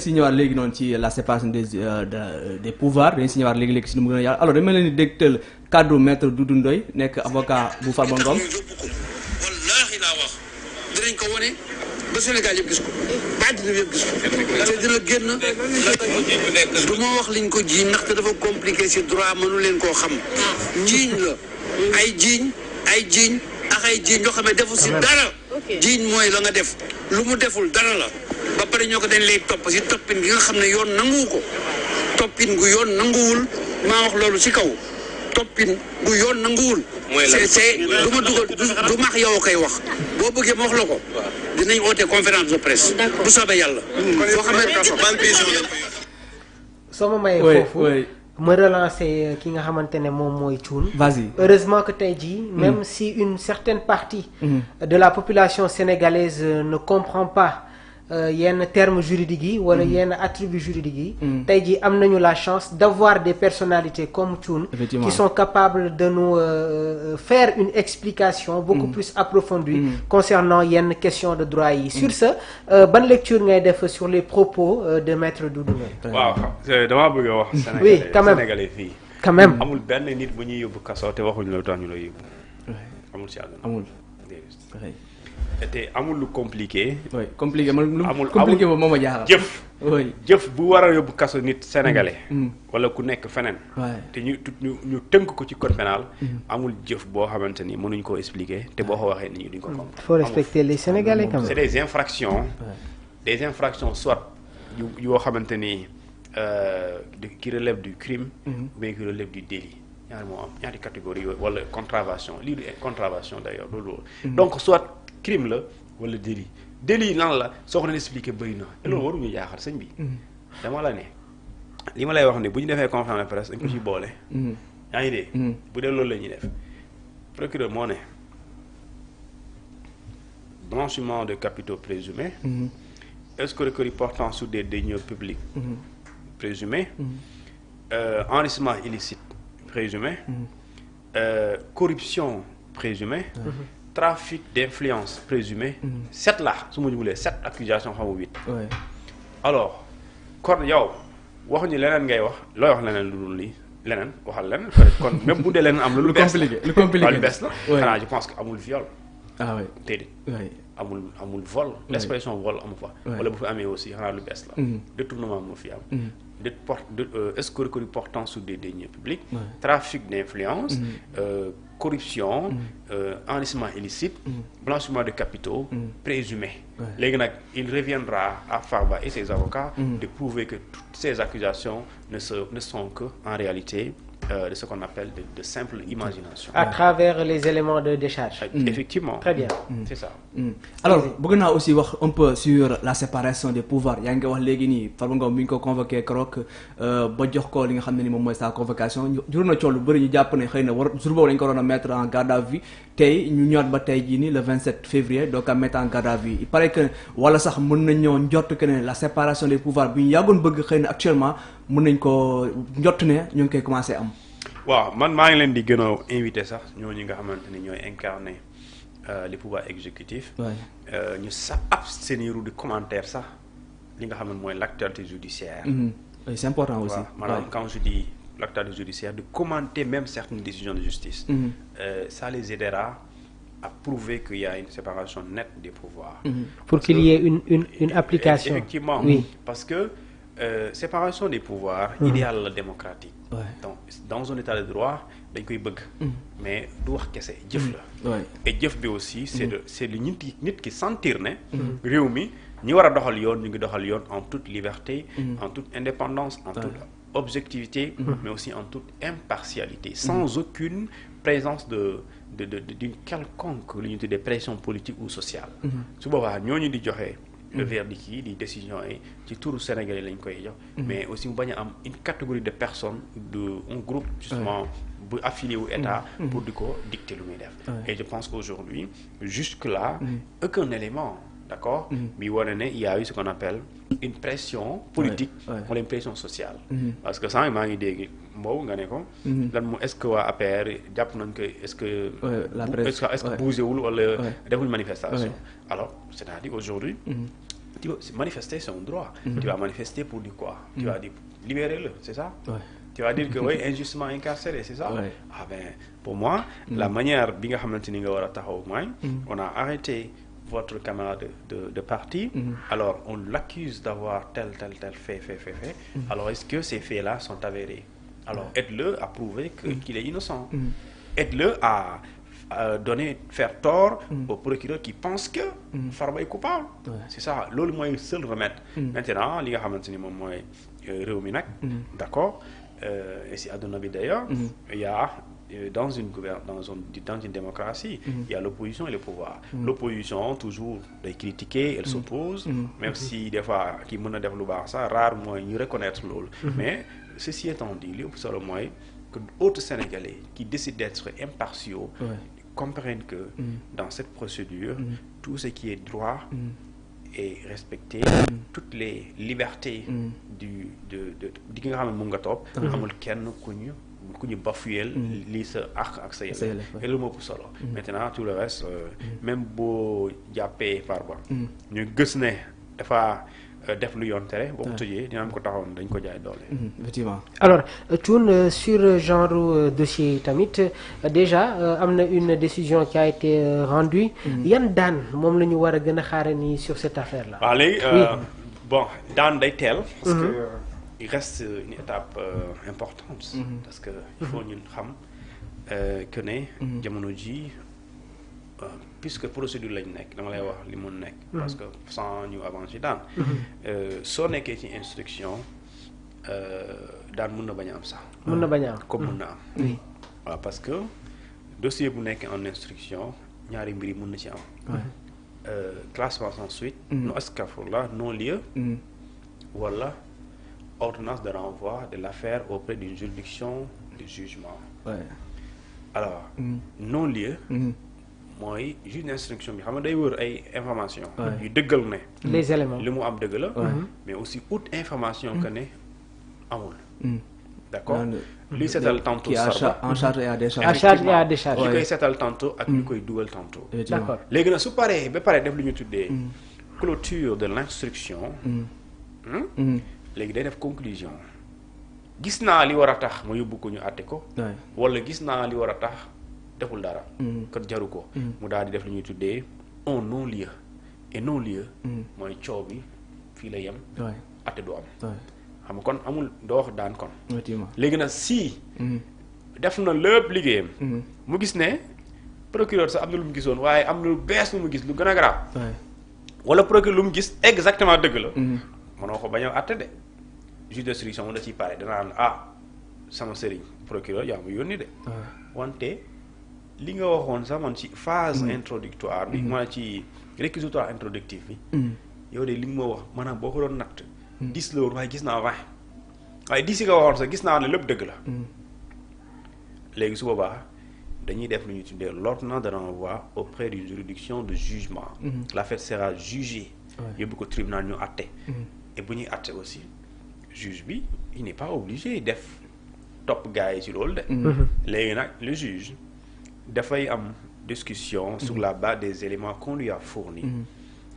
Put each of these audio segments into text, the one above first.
si ñëwaat léegi noonu ci la séparation des pouvoirs dañ si ñëwaat léegi-léegi si nu mu gën a yàlla alors dama leen di dégtal cadre maître Doudou Ndoye nekk avocat bu Farba Ngom. wallaahi laa wax dinañ ko wane ba Sénégal yëpp gis ko ba àddina yëpp gis ko te dina génn du ma wax liñ ko jiiñ ndaxte dafa compliqué si droit mënu leen koo xam jiiñ la ay jiiñ ak ay jiiñ yoo xam ne defu si dara jiiñ mooy la nga def lu mu deful dara la ba pare ñoo ko dañ lay topp si toppin gi nga xam ne yoon nanguwu ko toppin gu yoon nanguwul maa wax loolu si kaw toppin gu yoon nanguwul c'est du ma dugal du max yow koy wax boo bëggee ma wax la ko dinañ oote conférence de presse bu soobee yàlla boo xamee soo ma mayee foofu ma relancer ki nga xamante ne moom mooy Thioune. Vas-y. Heureusement que tey jii même si une certaine partie de la population sénégalaise ne comprend pas yenn termes juridiques yi wala yenn attributs juridiques yi tey jii am nañu la chance d'avoir des personnalités comme Thioune qui sont capables de nous faire une explication beaucoup plus approfondie concernant yenn questions de droit yi sur ce ban lecture ngay def sur les propos de maître Doudou Ndoye. waaw damaa bëgg a wax oui quand même sénégalais fii quand même amul benn nit bu ñuy yóbbu kaso te waxuñu la tax ñu lay yóbbu amul si àdduna amul. te amul lu compliqué. oui compliqué man lu amul compliqué boobu moo ma jaaxal. jëf. oui jëf bu war a yóbbu kaso nit sénégalais. wala ku nekk feneen. te ñu tënk ko ci code pénal. amul jëf boo xamante ni mënuñ koo expliquer te boo ko waxee nit ñi duñ ko comprendre. il faut respecter les sénégalais quand même. c'est des infractions. des infractions soit yoo xamante ni qui relève du crime. ou bien qui relève du délit. ñaari moo am ñaari catégorie yooyu wala contravention lii du contravention d'ailleurs loolu. donc soit crime la wala délit lan la soo ko doon expliqué bëri na te loolu waruñu jaaxal sëñ bi. dama la ne li ma lay wax ne bu ñu defee conférence de presse dañ ko ci boole. yaa ngi dégg. bu dee loolu la ñuy def procureur moo ne blanchiment de capitaux présumés. escroquerie portant sur des deniers publics présumés. Enrichissement illicite présumé. Corruption présumée. Trafic d'influence présumé. 7 là su ma jubulee 7 accusations xaw ma 8. alors kon yow waxuñu leneen ngay wax looy wax leneen lu dul lii leneen waxal leneen kon même bu dee leneen am lu bees lu compliqué lu bees la. xanaa je pense que amul viol. ah oui déedéet. amul vol. l'expression vol amu fa. wala bu fi amee aussi xanaa lu bees la. détournement moo fi am. escroquerie portant sur des deniers publics. Trafic d'influence. Corruption. Enrichissement illicite. Blanchiment de capitaux. Présumé. léegi nag il reviendra à Farba et ses avocats. de prouver que toutes ces accusations ne sont que en réalité de ce qu'on appelle de simple imagination. À travers les éléments de décharge. Effectivement. Très bien. C'est ça. alors bëgg naa aussi wax un peu sur la séparation des pouvoirs yaa ngi wax léegi nii Farba Ngom bi ñu ko convoqué keroog ba jox ko li nga xam ne ni moom mooy sa convocation jur na coow lu bëri ñu jàpp ne xëy na jour boobu dañu ko doon a mettre en garde à vue tey ñu ñëwaat ba tey jii nii le 27 février donc à mettre en garde à vue il paraît que wala sax mën nañ ñoo njort que ne la séparation des pouvoirs bi ñu yàggoon bëgg xëy na actuellement mën nañ ko njort ne ñu ngi koy commencé am. waaw man maa ngi leen di gën a invité sax ñooñu nga xamante ni ñooy incarner les pouvoirs exécutifs. ñu sa abstenir di commentaire sax li nga xam ne mooy l'actualité judiciaire. c'est important aussi. maanaam quand je dis l'actualité judiciaire de commenter même certaines décisions de justice. Ça les aidera à prouver qu'il y a une séparation nette des pouvoirs. Pour qu'il y ait une application. Effectivement. Oui. Parce que séparation des pouvoirs idéal la démocratique. donc dans un état de droit dañ koy bëgg. mais du wax kese jëf la. et jëf bi aussi c'est lu nit ki sentir ne. réew mi ñi war a doxal yoon ñu ngi doxal yoon en toute liberté. en toute indépendance en toute objectivité. mais aussi en toute impartialité. sans aucune présence d'une quelconque lu ñu tuddee pression politique ou sociale. su boobaa ñooñu di joxe. le verdict yi di décision yi ci turu Sénégalais lañ koy jox. mais aussi mu bañ a am une catégorie de personnes un groupe justement bu affilié wu état. pour di ko dicter lu muy def. et je pense qu'aujourd'hui jusque là aucun élément d'accord bi wane ne il y a eu ce qu'on appelle une pression politique wala une pression sociale. parce que sànq maa ngi dégg Mbow nga ne ko. lan mo est-ce que waa APR jàpp nañ ko est-ce que bougé wul wala defuñ manifestation. alors c'est-à-dire aujourd'hui manifester c'est un droit. Tu vas manifester pour dire quoi? Tu vas dire libérer-le, c'est ça? Tu vas dire que oui, injustement incarcéré, c'est ça? Ah ben, pour moi, la manière bi nga xamanteni nga wara taxaw mooy, on a arrêté votre camarade de parti, alors on l'accuse d'avoir tel fait. Alors est-ce que ces faits-là sont avérés? Alors aide-le à prouver qu'il est innocent. Aide-le à faire tort au procureur qui pense que Farba est coupable. C'est ça, loolu mooy seul remède. Maintenant li nga xamanteni moom mooy réew mi nag, d'accord, et si àdduna bi d'ailleurs, il y a dans une démocratie, il y a l'opposition et le pouvoir. L'opposition toujours day critiquer, elle s'oppose, même si des fois qui mën a def lu baax sax rare mooy ñu reconnaître loolu. Mais ceci étant dit, li ëpp solo mooy que d'autres Sénégalais qui décident d'être impartiaux comprennent que dans cette procédure, tout ce qui est droit est respecté, toutes les libertés di nga xam ne mu nga topp, amul kenn ku ñu bafuyel lii sa ak sa yelle. Et le mot pour solo. Maintenant tout le reste, même boo jàppee Farba, ñu gis ne dafa def lu yoon tere boo ko tëjee dina am ko taxawoon dañ ko jaay doole. Effectivement. Alors Thioune, sur genre dossier tamit déjà am na une décision qui a été rendue. Yan daan moom la ñu war a gën a xaare nii sur cette affaire là. waaw léegi bon daan day teel. Parce que il reste une étape importante. Parce que il faut ñun xam que ne jamono ji puisque procédure lañ nekk dama lay wax li mu nekk. Parce que sans ñu avancer daan. Soo nekkee ci instruction daan mun na bañ a am sax. Mun na bañ a am comme mun na am. waaw parce que dossier bu nekk en instruction ñaari mbir yi mun na ci am. Classement sans suite. non-lieu. wala ordonnance de renvoi de l'affaire auprès d'une juridiction de jugement. Alors non-lieu. mooy juge d'instruction bi xam nga day wër ay information yu dëggal ne les éléments li mu am dëgg la, mais aussi autre information que ne amul. D'accord, li seetal tantôt en charge et à décharge. En charge et à décharge. li koy seetal tantôt ak li koy dugal tantôt. D'accord. Léegi nag su paree ba pare def lu ñu tuddee clôture de l'instruction, léegi day def conclusion. Gis naa li war a tax ma yóbbu ko ñu àtte ko, wala gis naa li war a tax deful dara kat jaru ko, mu daal di def lu ñuy tuddee un non-lieu. Et non-lieu mooy coow bi fii la yem, àtte du am. xam nga kon amul doo wax daan kon. léegi nag si def na lépp liggéeyam, mu gis ne procureur sax am na lu mu gisoon waaye am na lu bees lu mu gis lu gën a grave, wala procureur lu mu gis exactement dëgg la, mënoo ko bañ a àtte de. Juge d'instruction mu da ciy pare danaan sama sëriñ procureur yaa ma yónni de, wante li nga waxoon sax man ci phase introductoire bi, maanaam ci réquisitoire introductif bi, yow de li nga ma wax maanaam boo ko doon natt 10 la woon waaye gis naa 20, waaye 10 yi nga waxoon sax gis naa ne lépp dëgg la. Léegi su boobaa dañuy def lu ñuy tuddee l'ordonnance de renvoi auprès d'une juridiction de jugement. L'affaire sera jugée, yóbbu ko tribunal ñu àtte. Et bu ñuy àtte aussi juge bi il n'est pas obligé def topp gars yi ci loolu de. Léegi nag le juge dafay am discussion sur la base des éléments qu'on lui a fournis,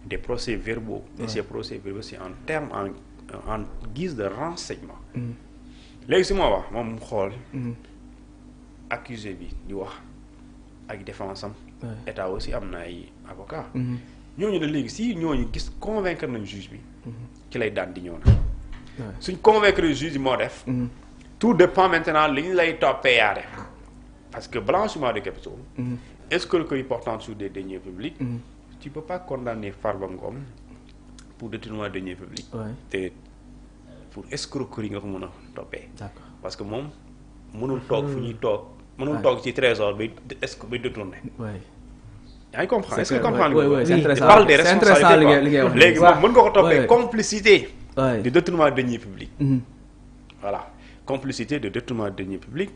des procès-verbaux. Et ces procès-verbaux c'est en termes en guise de renseignement. Léegi si moo wax moom mu xool accusé bi di wax ak défense am, état aussi am na ay avocat, ñooñu ne léegi si ñooñu gis convaincre nañ juge bi ci lay daan di ñëw na. Suñ convaincre juge bi moo def, tout dépend maintenant li ñu lay toppee yaa def, parce que blanchiment de capitaux, escroquerie portant sur des deniers publics, tu peux pas condamner Farba Ngom pour détournement de deniers publics. Te pour escroquerie nga ko mën a toppee. Parce que moom mënul toog fu ñuy toog, mënul toog ci trésor bay détourné. Yaa ngi comprendre? Est-ce que comprendre nga? C'est intéressant. Parle des responsabilités. Léegi moom mën nga ko toppee complicité de détournement de deniers publics. Voilà, complicité de détournement de deniers publics,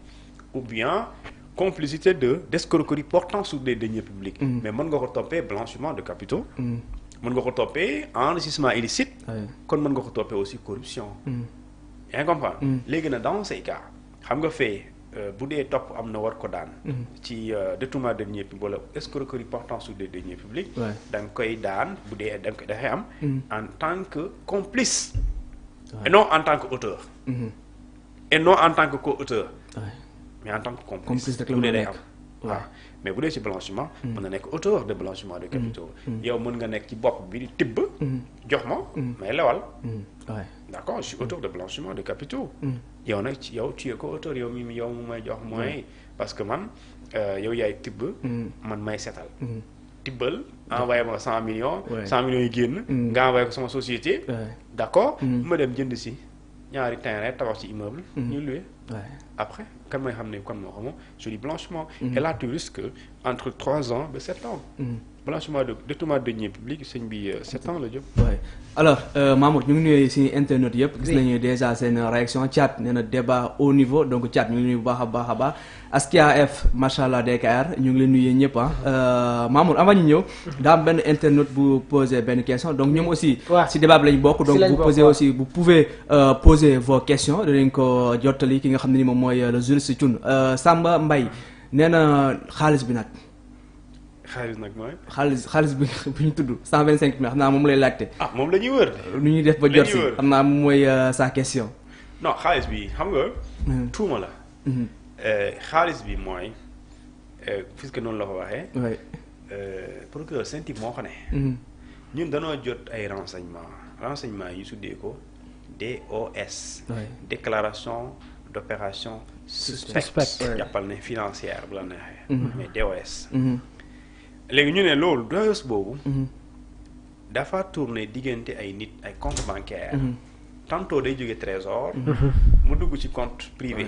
ou bien complicité d'escroquerie portant sur des deniers publics. Mais mën nga ko toppee blanchiment de capitaux, mën nga ko toppee enrichissement illicite, kon mën nga ko toppee aussi corruption. Yaa ngi comprendre? Léegi nag dans ces cas xam nga fee bu dee topp am na war ko daan. ci détournement de deniers publics wala escroquerie portant sur des deniers publics. da nga koy daan bu dee da nga koy dafay am. en tant que complice. et non en tant que auteur. et non en tant que co-auteur. mais en tant que complice bu dee day am. waaw mais bu dee ci blanchiment. mën na nekk auteur de blanchiment de capitaux. yow mën nga nekk ci bopp bi di tibb. jox ma may lewal. d'accord je suis auteur de blanchiment de capitaux. yow nag ci yow tu es co-auteur yow mi yow mu may jox mooy parce que man yow yaay tibb. man may setal. tibbal envoyé ma 100 millions. 100 millions yi génn. nga envoyé ko sama société. d'accord ma dem jënd si ñaari terrain tabax ci immeuble. ñu loué. après kan mooy xam ne kon moo xamoo je dis blanchiment. et là tu risques entre 3 ans ba 7 ans. blanchiment de détournement de deniers publics sëñ bi 7 ans la jëm. alors Mamour ñu ngi nuyu si internet yëpp. gis nañu déjà seen réaction Thiat nee na débat haut niveau donc Thiat ñu ngi nuyu bu baax a baax a baax Askia F macha allah DKR ñu ngi leen nuyu ñëpp ah. Mamour avant ñu ñëw. daa am benn internet bu poser benn question donc ñoom aussi. si débat bi lañ bokk donc vous posez aussi vous pouvez poser vos questions dinañ ko jottali ki nga xam ne ni moom mooy le juriste Thioune Samba Mbaye nee na xaalis bi nag. xaalis nag mooy. xaalis bi ñu tudd 125 000 xam naa moom lay laajte. ah moom la ñuy wër. nu ñuy def ba jot si xam naa moom mooy sa question. non xaalis bi xam nga. tuuma la. xaalis bi mooy puisque noonu la ko waxee. oui. procureur Saint-Type moo ko ne. ñun danoo jot ay renseignements yi tuddee ko DOS. déclaration d'opération suspecte. jàppal ne financière bu la neexee. mais DOS. léegi ñu ne loolu DOS boobu. dafa tourner diggante ay nit ay compte bancaire tantôt day jóge trésor mu dugg ci compte privé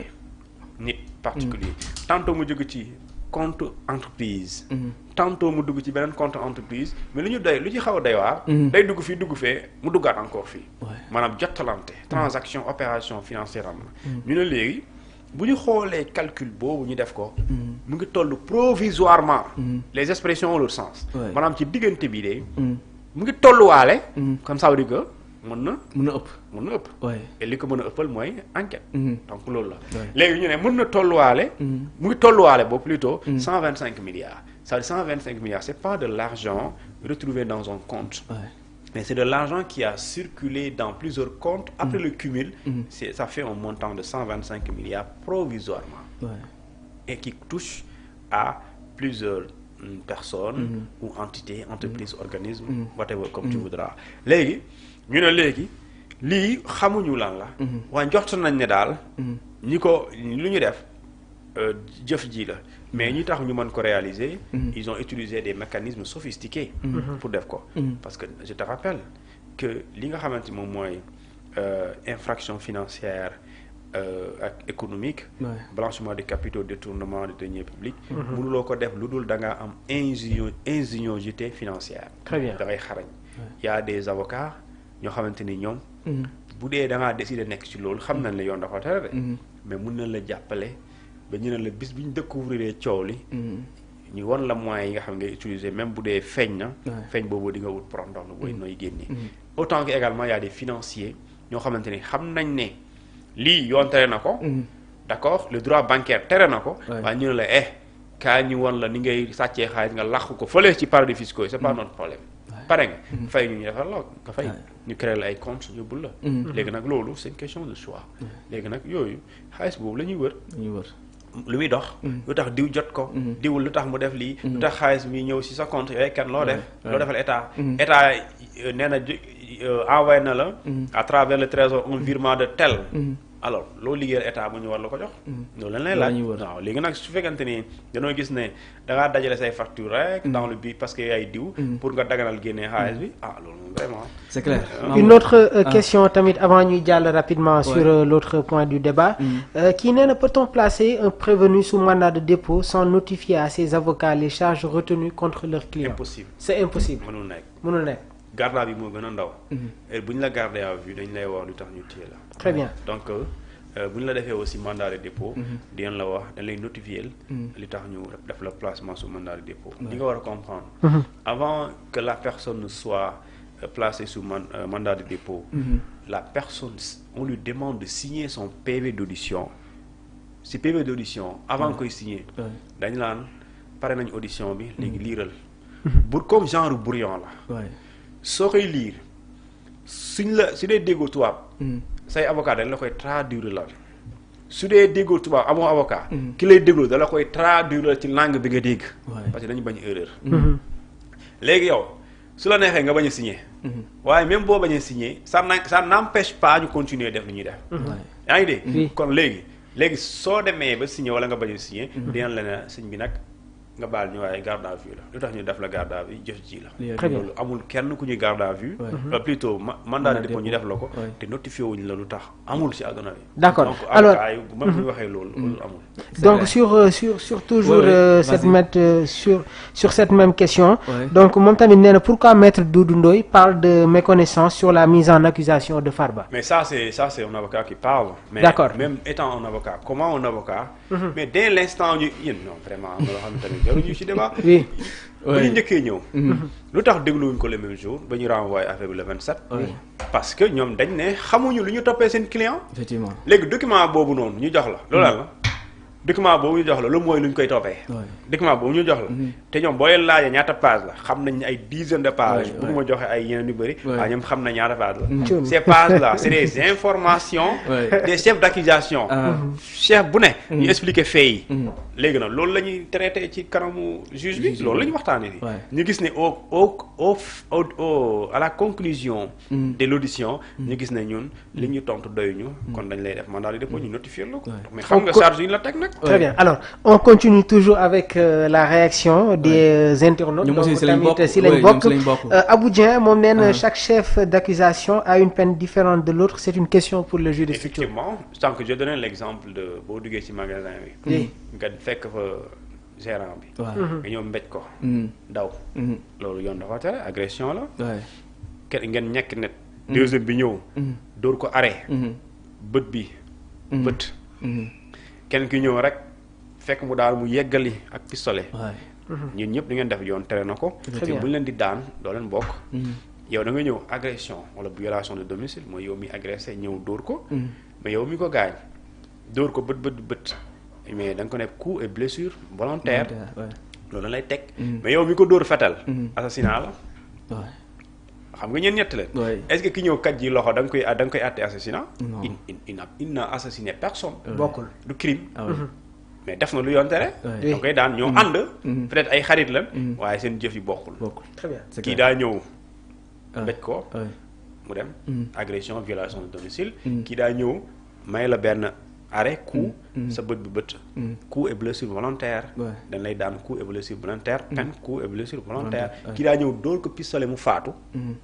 nit particulier tantôt mu jóge ci compte entreprise tantôt mu dugg ci beneen compte entreprise mais lu ci xaw a doy waar day dugg fii dugg fee mu duggaat encore fii maanaam jottalante transaction opération financière am na ñu ne léegi bu ñu xoolee calcul boobu ñu def ko mu ngi toll provisoirement les expressions ont leur sens maanaam ci diggante bi de mu ngi tolluwaale comme ça veut dire que mën na ëpp et li ko mën a ëppal mooy enquête donc loolu la léegi ñu ne mën na tolluwaale mu ngi tolluwaale boobu plutôt 125 milliards ça veut dire 125 milliards c'est pas de l'argent retrouvé dans un compte mais c'est de l'argent qui a circulé dans plusieurs comptes après le cumul ça fait un montant de 125 milliards provisoirement et qui touche à plusieurs personnes ou entités, entreprises, organismes, whatever, comme tu voudras. Léegi ñu ne léegi lii xamuñu lan la waaye njort nañ ne daal ñi ko lu ñu def jëf ji la mais ñi tax ñu mën ko réaliser ils ont utilisé des mécanismes sophistiqués pour def ko parce que je te rappelle que li nga xamante moom mooy infraction financière ak économique blanchiment de capitaux détournement de deniers publics mënuloo ko def lu dul da ngaa am ingéniosité financière très bien da ngay xarañ y a des avocats ñoo xamante ni ñoom bu dee da ngaa décider nekk ci loolu xam nañ la yoon dafa tere de mais mun nañ la jàppale ba ñu ne la bis bi ñu découvrir coow li ñu won la moyens yi nga xam ngay utiliser même bu dee feeñ na feeñ boobu di nga wut prondox nu booy nooy génnee autant que également y a des financiers ñoo xamante ni xam nañ ne lii yoon tere na ko d'accord le droit bancaire tere na ko waaye ñu ne la kaa ñu won la ni ngay sàccee xaalis nga làqu ko fële ci paradis fiscaux yi c'est pas notre problème pare nga fay ñu defal la nga fay ñu créé la ay compte yóbbul la léegi nag loolu c'est une question de choix léegi nag yooyu xaalis boobu la ñuy wër lu muy dox lu tax diw jot ko diwul lu tax mu def lii lu tax xaalis mi ñëw si sa compte yooyu kenn loo def loo defal état nee na envoyé na la à travers le trésor un virement de tel alors loolu liggéeyal état bu ñu war la ko jox loolu lañ lay laaj waaw léegi nag su fekkante ni dañoo gis ne da ngaa dajale say facture rek dans le but parce que yaay diw pour nga daganal génnee xaalis bi loolu moom vraiment c'est clair une autre question tamit avant ñuy jàll rapidement sur l'autre point du débat kii nee na peut-on placer un prévenu sous mandat de dépôt sans notifier à ses avocats les charges retenues contre leurs clients impossible c'est impossible mënul nekk garde à vue moo gën a ndaw bu ñu la garder à vue dañ lay wax lu tax ñu téye la très bien donc bu ñu la defee aussi mandat de dépôt dinañ la wax dañ lay notifier li tax ñu def la placement sous mandat de dépôt li nga war a comprendre avant que la personne ne soit placée sous mandat de dépôt la personne on lui demande de signer son PV d'audition si PV d'audition avant koy signer dañ laan pare nañ audition bi léegi liiral comme genre brouillon la soo koy liir suñ la su dee déggoo tubaab say avocat dañ la koy traduire la su dee déggoo tubaab amoo avocat ki lay déglu da la koy traduire ci langue bi nga dégg parce que dañu bañ erreur léegi yow su la neexee nga bañ a signer waaye même boo bañ a signer ça n'empêche pas ñu continuer def li ñuy def yaa ngi dégg kon léegi soo demee ba signer wala nga bañ a signer dinañ la ne sëñ bi nag nga baal ñu waaye garde à vue la lu tax ñu def la garde à vue jëf ji la loolu amul kenn ku ñuy garde à vue plutôt mandat de dépôt ñu def la ko te notifié wuñ la lu tax amul ci àdduna bi d'accord donc alors même bu ñu waxee loolu amul donc sur toujours sur cette même question donc moom tamit nee na pourquoi maître Doudou Ndoye parle de méconnaissance sur la mise en accusation de Farba. Mais ça c'est un avocat qui parle. Mais d'accord. Même étant un avocat, comment un avocat mais dès l'instant ñu non vraiment am na loo xam ne tamit jaruñu ci débat. Oui. bu ñu njëkkee ñëw. lu tax dégluwuñ ko le même jour ba ñu renvoyé affaire bi le 27. parce que ñoom dañ ne xamuñu lu ñu toppee seen client. Effectivement. léegi document boobu noonu ñu jox la loolu la. document boobu ñu jox la lu mooy lu ñu koy toppee. document boobu ñu jox la. te ñoom boo leen laajee ñaata page la xam nañ ay dizaines de pages. bu ma joxe ay yeneen yu bëri. waaw ñoom xam na ñaata page la. ces pages là c'est des informations. des chefs d'accusation. chef bu ne. ñu expliquer fait yi. léegi nag loolu la ñuy traité ci kanamu juge bi loolu la ñu waxtaanee nii. ñu gis ne à la conclusion. de l'audition. ñu gis ne ñun li ñu tontu doyuñu. kon dañ lay def mandat de dépôt ñu notifier la ko. mais xam nga charge yi ñu la teg nag. Très bien. Alors, on continue toujours avec la réaction des internautes. Donc, si Abou Dieng, chaque chef d'accusation a une peine différente de l'autre. C'est une question pour le juge. Effectivement, tant que je donne l'exemple de boo duggee ci magasin bi. nga fekk fa gérant bi. nga ñëw mbéj ko. daw. loolu yoon dafa tere agression la. ngeen ñekk net. deuxième bi ñëw. dóor ko arrêt. bët bi. bët. kenn ki ñëw rek fekk mu daal mu yeggali ak pistolet. ñun ñëpp di ngeen def yoon tere na ko. te bu ñu leen di daan doo leen bokk. yow da nga ñëw agression wala violation de domicile mooy yow mi agressé ñëw dóor ko. mais yow mi ko gaañ dóor ko bët mais da nga ko ne coup et blessure volontaire. loolu lay teg. mais yow mi ko dóor fetal. assassinat la. xam nga ñeen ñett leen. est-ce que ki ñëw kat ji loxo da nga koy àtte assassinat. il n'a assassiné personne. bokkul du crime. mais def na lu yoon tere. da koy daan ñoo ànd. peut-être ay xarit lan. waaye seen jëf yi bokkul. très bien kii daa ñëw. mbéj ko. mu dem. agression violation de domicile. kii daa ñëw may la benn arrêt coup. sa bët bi bët. coup et blessure volontaire. dañ lay daan coup et blessure volontaire. peine coup et blessure volontaire. kii daa ñëw dóor ko pistolet mu faatu.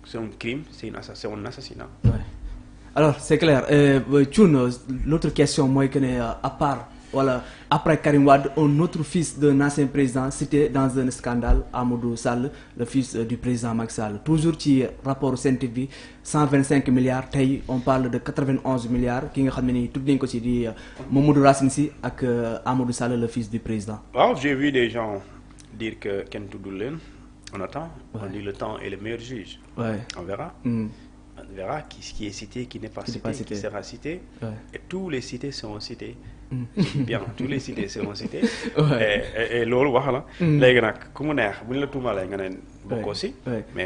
c'est un crime c'est un assassinat. Alors c'est clair Thioune l'autre question mooy que ne à part voilà après Karim Wade un autre fils d'un ancien président cité dans un scandale Amadou Sall le fils du président Macky Sall toujours ci rapport Sen TV 125 milliards tey on parle de 91 milliards ki nga xam ne nii tudd nañ ko ci di Mamadou Racine Sy ak Amadou Sall le fils du président. waaw j'ai vu des gens dire que kenn tuddul leen on attend. on dit le temps est le meilleur juge. on verra. On verra qui est cité, qui n'est pas cité, qui sera cité. Et tous les cités seront cités. Bien, tous les cités seront cités. Et loolu wax la. léegi nag ku mu neex bu ñu la tuumaalee nga ne bokk aussi. mais